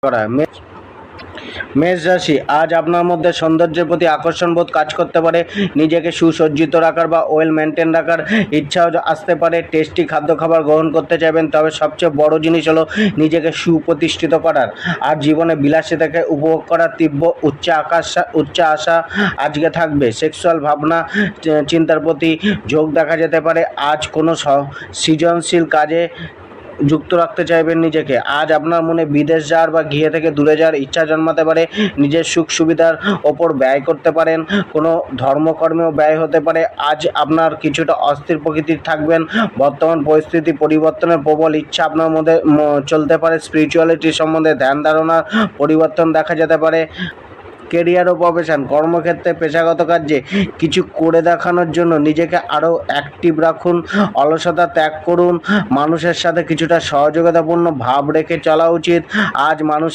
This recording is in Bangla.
করা। মেষ রাশি, আজ আপনার মধ্যে সৌন্দর্যের প্রতি আকর্ষণ বোধ কাজ করতে পারে। নিজেকে সুসজ্জিত রাখার বা ওয়েল মেনটেন রাখার ইচ্ছাও আসতে পারে। টেস্টি খাদ্য খাবার গ্রহণ করতে চাইবেন, তবে সবচেয়ে বড় জিনিস হলো নিজেকে সুপ্রতিষ্ঠিত করার আর জীবনে বিলাসিতাকে উপভোগ করার তীব্র উচ্চ আশা আজকে থাকবে। সেক্সুয়াল ভাবনা চিন্তার প্রতি ঝোঁক দেখা যেতে পারে। আজ কোনো সৃজনশীল কাজে যুক্ত রাখতে চাইবেন নিজেকে। আজ আপনার মনে বিদেশ যাওয়ার বা গৃহ থেকে দূরে যাওয়ার ইচ্ছা জন্মাতে পারে। নিজের সুখ সুবিধার ওপর ব্যয় করতে পারেন, কোনো ধর্মকর্মেও ব্যয় হতে পারে। আজ আপনার কিছুটা অস্থির প্রকৃতির থাকবেন। বর্তমান পরিস্থিতি পরিবর্তনের প্রবল ইচ্ছা আপনার মধ্যে চলতে পারে। স্পিরিচুয়ালিটি সম্বন্ধে ধ্যান ধারণার পরিবর্তন দেখা যেতে পারে। কেরিয়ার ও প্রফেশন, কর্মক্ষেত্রে পেশাগত কার্যে কিছু করে দেখানোর জন্য নিজেকে আরও অ্যাক্টিভ রাখুন। অলসতা ত্যাগ করুন। মানুষের সাথে কিছুটা সহযোগিতাপূর্ণ ভাব রেখে চলা উচিত। আজ মানুষ